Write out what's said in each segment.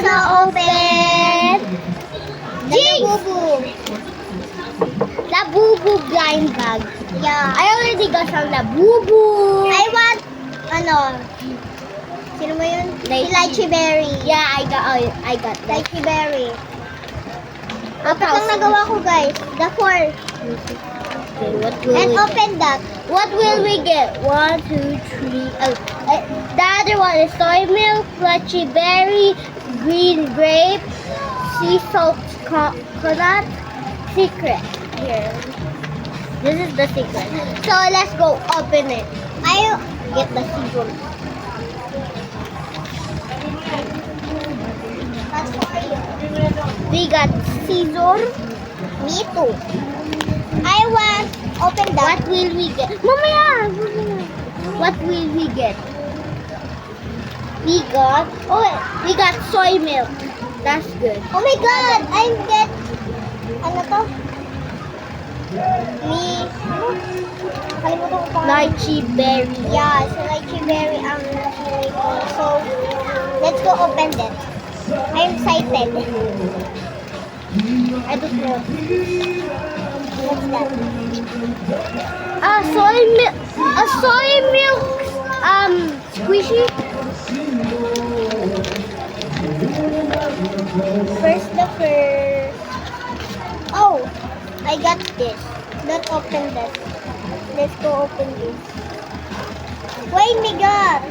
gonna open Labubu. Labubu blind bag. Yeah. I already got some Labubu. I want, sino mo yun? Lychee berry. Yeah, I got that. Lychee berry. Apat lang nagawa ko, guys. The 4. Okay, and open that. What will we get? 1, 2, 3. The other one is soy milk, lychee berry, green grape, sea salt coconut, secret. Here. This is the secret. So let's go open it. I'll get the scissors. That's for you. We got scissors. Me too. I want open that. What will we get? Mamaya. What will we get? We got soy milk. That's good. Oh my god, I get ano to? Kalimutan ko pa. Lychee berry. Yeah, so lychee berry ang nilagay ko. So, let's go open that. I'm excited. I don't know. What's that? Soy milk. A soy milk. Squishy. First. Oh, I got this. Let's open this. Let's go open this. Wait, me God.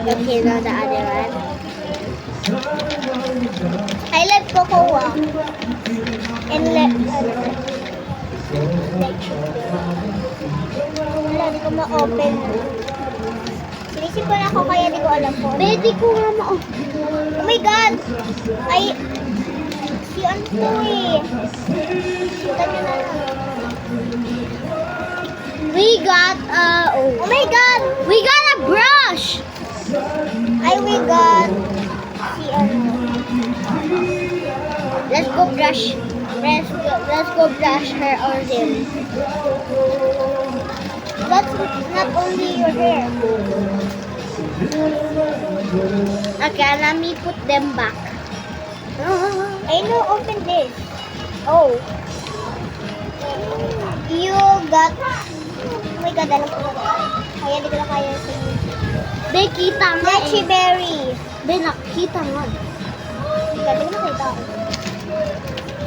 Okay, now the other one. I let cocoa and wala, di ko ma-open. Sinisip ko na ako kaya di ko alam po. Hindi ko nga ma-open. Oh my God! Si ano to eh. Kita nyo na lang. We got oh my God! We got a brush! We got si ano. Let's go brush. Let's go brush her or him. That's not only your hair. Okay, let me put them back. I know, open this. Oh. You got... Oh my God, alam ko. Kaya di ko na kaya sa inyo. Be, kita nga. Lychee berry. Be, nakita nga. Di ko nakita.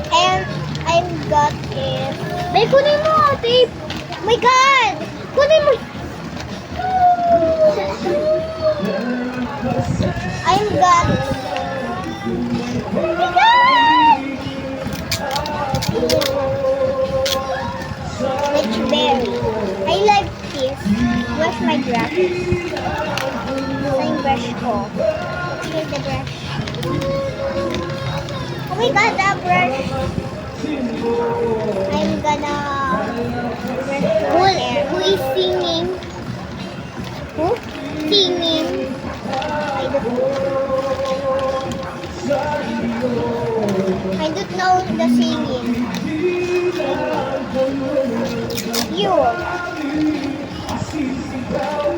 And I got it. Be, kunin mo, tape. Oh my God! Kunin mo. I got... Oh my God! Lychee berry. I like this. Where's my brush? Same brush ko. Here's the brush. Oh my God, that brush. I'm gonna brush your hair. Who is singing? Who? Singing. I don't know the singing. You.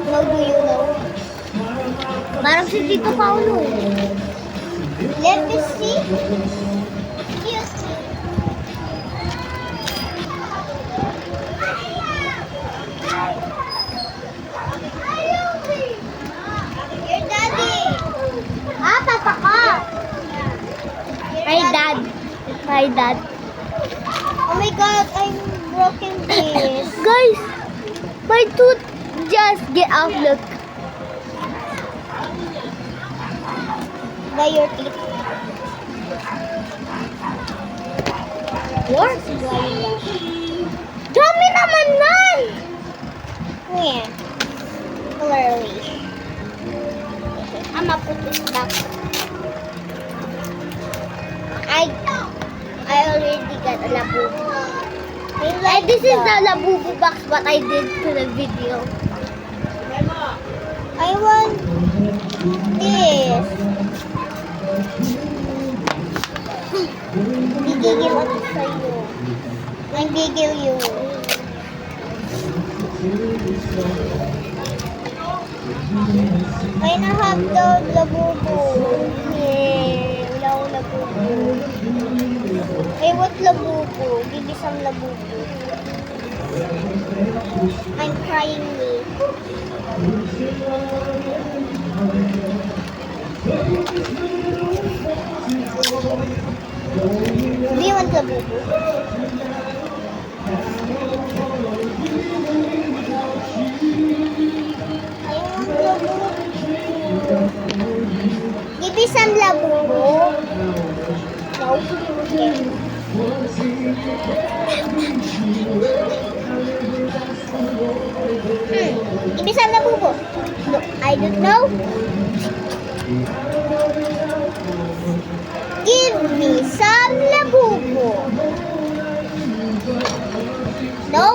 How do you know? Parang si Tito Paulo. Let me see. Yes. Your daddy. Papa ka. Hi, Dad. Hi, Dad. Oh my God, I'm broken this. Guys, my tooth just get out. Look. By your teeth. What? Dami naman nan! Yeah. Clearly. I'm gonna put this back. I already got a Labubu. And this is the Labubu box what I did to the video. I want this. Gigigil ako sa'yo. Nanggigil yun. May nahag daw labubo. Yeah, wala akong labubo. Eh, what labubo? Gibisang labubo. I'm crying me. Do you want labubo? I want labubo. Give me some labubo. No. Okay. Give me some labubo. No, I don't know. Give me some labubo. No?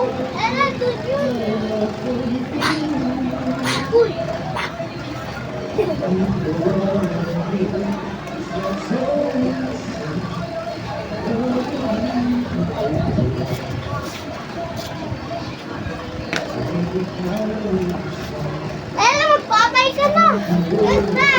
Magpapay ka na. Goodbye.